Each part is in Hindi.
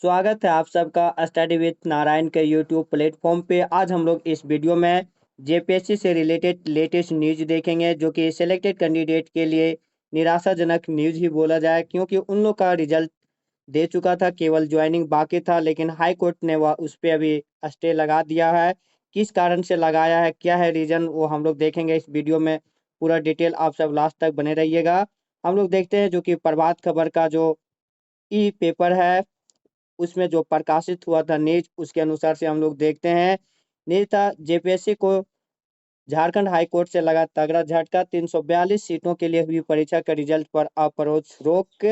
स्वागत है आप सबका स्टडी विथ नारायण के यूट्यूब प्लेटफॉर्म पे। आज हम लोग इस वीडियो में जेपीएससी से रिलेटेड लेटेस्ट न्यूज देखेंगे, जो कि सिलेक्टेड कैंडिडेट के लिए निराशाजनक न्यूज ही बोला जाए, क्योंकि उन लोग का रिजल्ट दे चुका था, केवल ज्वाइनिंग बाकी था। लेकिन हाई कोर्ट ने वह उस पर अभी स्टे लगा दिया है। किस कारण से लगाया है, क्या है रीजन, वो हम लोग देखेंगे इस वीडियो में। पूरा डिटेल आप सब लास्ट तक बने रहिएगा। हम लोग देखते हैं जो कि प्रभात खबर का जो ई पेपर है, उसमें जो प्रकाशित हुआ था न्यूज, उसके अनुसार से हम लोग देखते हैं। नेता जेपीएससी को झारखंड हाई कोर्ट से लगा तगड़ा झटका। 342 सीटों के लिए हुई परीक्षा के रिजल्ट पर अप्रोच रोक।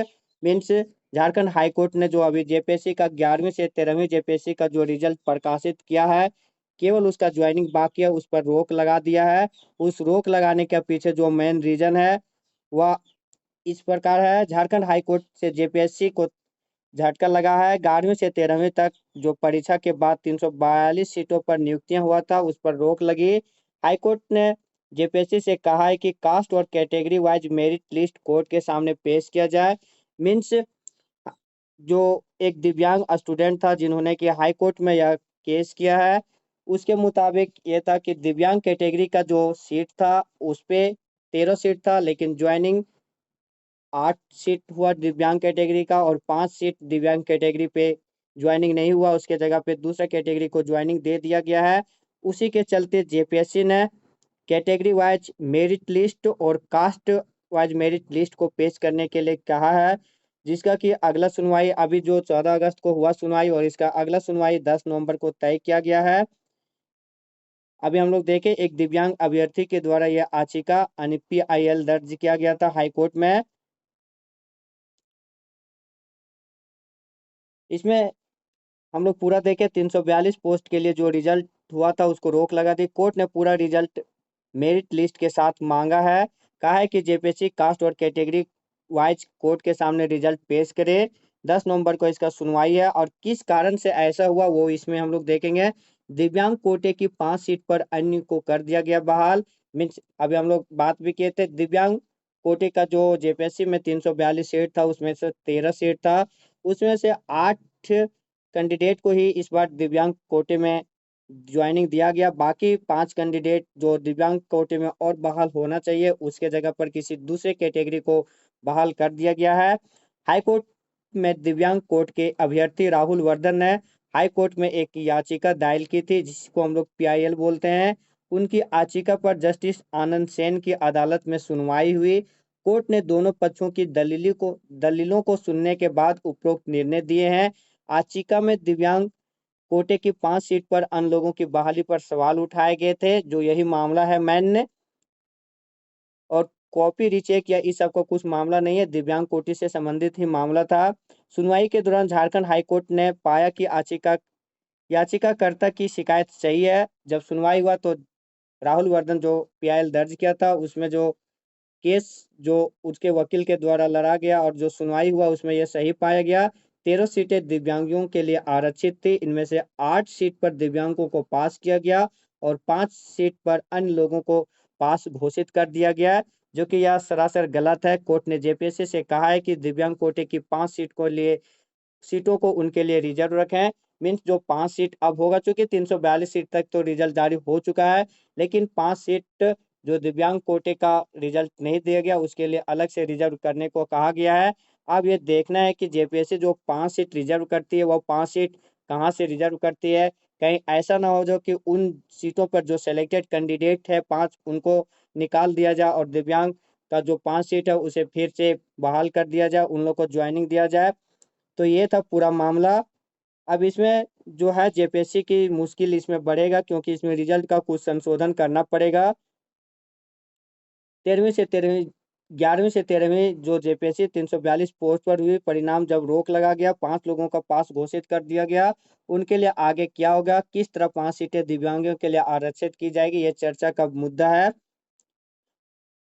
मीन्स झारखंड हाई कोर्ट ने जो अभी जेपीएससी का 11वीं से 13वीं जेपीएससी का जो रिजल्ट प्रकाशित किया है, केवल उसका ज्वाइनिंग बाकी है, उस पर रोक लगा दिया है। उस रोक लगाने के पीछे जो मेन रीजन है वह इस प्रकार है। झारखंड हाई कोर्ट से जेपीएससी को झटका लगा है। 11वीं से 13वीं तक जो परीक्षा के बाद 342 सीटों पर नियुक्तियां हुआ था, उस पर रोक लगी। हाईकोर्ट ने जेपीएससी से कहा है कि कास्ट और category wise merit list court के सामने पेश किया जाए। मीन्स जो एक दिव्यांग स्टूडेंट था जिन्होंने कि हाई कोर्ट में यह केस किया है, उसके मुताबिक ये था कि दिव्यांग कैटेगरी का जो सीट था उस पे 13 सीट था, लेकिन ज्वाइनिंग 8 सीट हुआ दिव्यांग कैटेगरी का, और 5 सीट दिव्यांग कैटेगरी पे ज्वाइनिंग नहीं हुआ, उसके जगह पे दूसरा कैटेगरी को ज्वाइनिंग दे दिया गया है। उसी के चलते जेपीएससी ने कैटेगरी वाइज मेरिट लिस्ट और कास्ट वाइज मेरिट लिस्ट को पेश करने के लिए कहा है, जिसका कि अगला सुनवाई अभी जो 14 अगस्त को हुआ सुनवाई, और इसका अगला सुनवाई 10 नवंबर को तय किया गया है। अभी हम लोग देखें, एक दिव्यांग अभ्यर्थी के द्वारा यह याचिका अनपीआईएल दर्ज किया गया था हाई कोर्ट में। इसमें हम लोग पूरा देखें, 342 पोस्ट के लिए जो रिजल्ट हुआ था उसको रोक लगा दी। कोर्ट ने पूरा रिजल्ट मेरिट लिस्ट के साथ मांगा है। कहा है कि जेपीएससी कास्ट और कैटेगरी वाइज कोर्ट के सामने रिजल्ट पेश करे। 10 नवंबर को इसका सुनवाई है, और किस कारण से ऐसा हुआ वो इसमें हम लोग देखेंगे। दिव्यांग कोटे की 5 सीट पर अन्य को कर दिया गया बहाल। मीन्स अभी हम लोग बात भी किए थे, दिव्यांग कोटे का जो जेपीएससी में 342 सीट था, उसमें से 13 सीट था। उसमें से 8 कैंडिडेट को ही इस बार दिव्यांग कोटे में ज्वाइनिंग दिया गया। बाकी 5 कैंडिडेट जो दिव्यांग कोटे में और बहाल होना चाहिए, उसके जगह पर किसी दूसरे कैटेगरी को बहाल कर दिया गया है। हाई कोर्ट में दिव्यांग कोर्ट के अभ्यर्थी राहुल वर्धन ने हाई कोर्ट में एक याचिका दायर की थी, जिसको हम लोग पीआईएल बोलते हैं। उनकी याचिका पर जस्टिस आनंद सेन की अदालत में सुनवाई हुई। कोर्ट ने दोनों पक्षों की दलीलों को सुनने के बाद उपरोक्त निर्णय दिए हैं। याचिका में दिव्यांग कोटे की 5 सीट पर अन्य लोगों की बहाली पर सवाल उठाए गए थे, जो यही मामला है मैन। और कॉपी रीचेक या इस सब का कुछ मामला नहीं है, दिव्यांग कोटि से संबंधित ही मामला था। सुनवाई के दौरान झारखंड हाईकोर्ट ने पाया कि याचिकाकर्ता की शिकायत सही है। जब सुनवाई हुआ तो राहुल वर्धन जो पीआईएल दर्ज किया था, उसमें जो केस जो उसके वकील के द्वारा लड़ा गया और जो सुनवाई हुआ, उसमें यह सही पाया गया। 13 सीटें दिव्यांगों के लिए आरक्षित थी। इनमें से 8 सीट पर दिव्यांगों को पास किया गया, और 5 सीट पर अन्य लोगों को पास घोषित कर दिया गया, जो कि यह सरासर गलत है। कोर्ट ने जेपीएससी से कहा है कि दिव्यांग कोटे की 5 सीटों को उनके लिए रिजर्व रखें। मीन्स जो 5 सीट अब होगा, चूंकि 342 सीट तक तो रिजल्ट जारी हो चुका है, लेकिन 5 सीट जो दिव्यांग कोटे का रिजल्ट नहीं दिया गया, उसके लिए अलग से रिजर्व करने को कहा गया है। अब ये देखना है कि जेपीएससी जो 5 सीट रिजर्व करती है, वो 5 सीट कहाँ से रिजर्व करती है। कहीं ऐसा ना हो जो कि उन सीटों पर जो सिलेक्टेड कैंडिडेट है 5, उनको निकाल दिया जाए, और दिव्यांग का जो 5 सीट है उसे फिर से बहाल कर दिया जाए, उन लोग को ज्वाइनिंग दिया जाए। तो ये था पूरा मामला। अब इसमें जो है जेपीएससी की मुश्किल इसमें बढ़ेगा, क्योंकि इसमें रिजल्ट का कुछ संशोधन करना पड़ेगा। 13वीं से 13वीं 11वीं से 13वीं जो जेपीएससी 342 पोस्ट पर हुई परिणाम, जब रोक लगा गया, 5 लोगों का पास घोषित कर दिया गया, उनके लिए आगे क्या होगा, किस तरह 5 सीटें दिव्यांगों के लिए आरक्षित की जाएगी, ये चर्चा का मुद्दा है।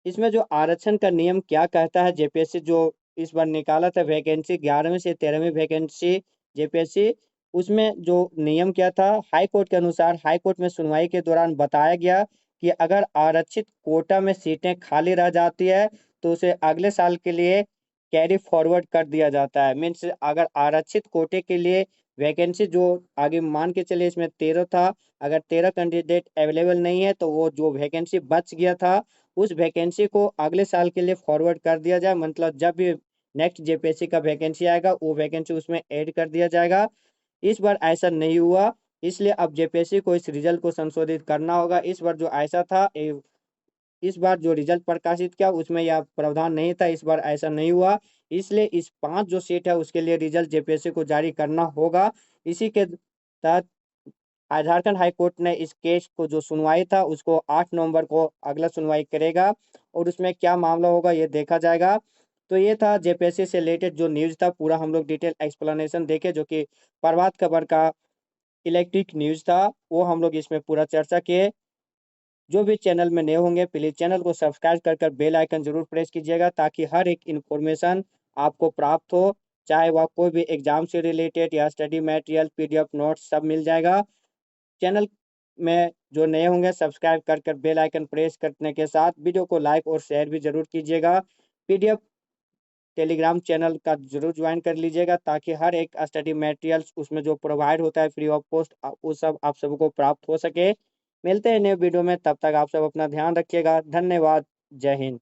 इसमें जो आरक्षण का नियम क्या कहता है, जेपीएससी जो इस बार निकाला था वैकेंसी, 11वीं से 13वीं वैकेंसी जेपीएससी, उसमें जो नियम क्या था, हाई कोर्ट के अनुसार हाई कोर्ट में सुनवाई के दौरान बताया गया कि अगर आरक्षित कोटा में सीटें खाली रह जाती है, तो उसे अगले साल के लिए कैरी फॉरवर्ड कर दिया जाता है। मीन्स अगर आरक्षित कोटे के लिए वैकेंसी जो आगे मान के चलिए इसमें 13 था, अगर 13 कैंडिडेट अवेलेबल नहीं है तो वो जो वैकेंसी बच गया था उस वैकेंसी को अगले साल के लिए फॉरवर्ड कर दिया जाए। मतलब जब भी नेक्स्ट जेपीएससी का वैकेंसी आएगा वो वैकेंसी उसमें ऐड कर दिया जाएगा। इस बार ऐसा नहीं हुआ, इसलिए अब जेपीएससी को इस रिजल्ट को संशोधित करना होगा। इस बार जो ऐसा था इस बार जो रिजल्ट प्रकाशित किया उसमें यह प्रावधान नहीं था, इस बार ऐसा नहीं हुआ। इसलिए इस 5 जो सीट है उसके लिए रिजल्ट जेपीएससी को जारी करना होगा। इसी के तहत झारखंड हाई कोर्ट ने इस केस को जो सुनवाई था उसको 8 नवंबर को अगला सुनवाई करेगा और उसमें क्या मामला होगा ये देखा जाएगा। तो ये था जेपीएससी से रिलेटेड जो न्यूज़ था, पूरा हम लोग डिटेल एक्सप्लेनेशन देखे जो कि प्रभात खबर का इलेक्ट्रिक न्यूज़ था, वो हम लोग इसमें पूरा चर्चा किए। जो भी चैनल में नए होंगे प्लीज़ चैनल को सब्सक्राइब कर बेल आइकन जरूर प्रेस कीजिएगा ताकि हर एक इन्फॉर्मेशन आपको प्राप्त हो, चाहे वह कोई भी एग्जाम से रिलेटेड या स्टडी मटेरियल पीडीएफ नोट्स सब मिल जाएगा। चैनल में जो नए होंगे सब्सक्राइब कर बेल आइकन प्रेस करने के साथ वीडियो को लाइक और शेयर भी जरूर कीजिएगा। पीडीएफ टेलीग्राम चैनल का जरूर ज्वाइन कर लीजिएगा ताकि हर एक स्टडी मटेरियल्स उसमें जो प्रोवाइड होता है फ्री ऑफ कॉस्ट वो सब आप सबको प्राप्त हो सके। मिलते हैं नए वीडियो में, तब तक आप सब अपना ध्यान रखिएगा। धन्यवाद। जय हिंद।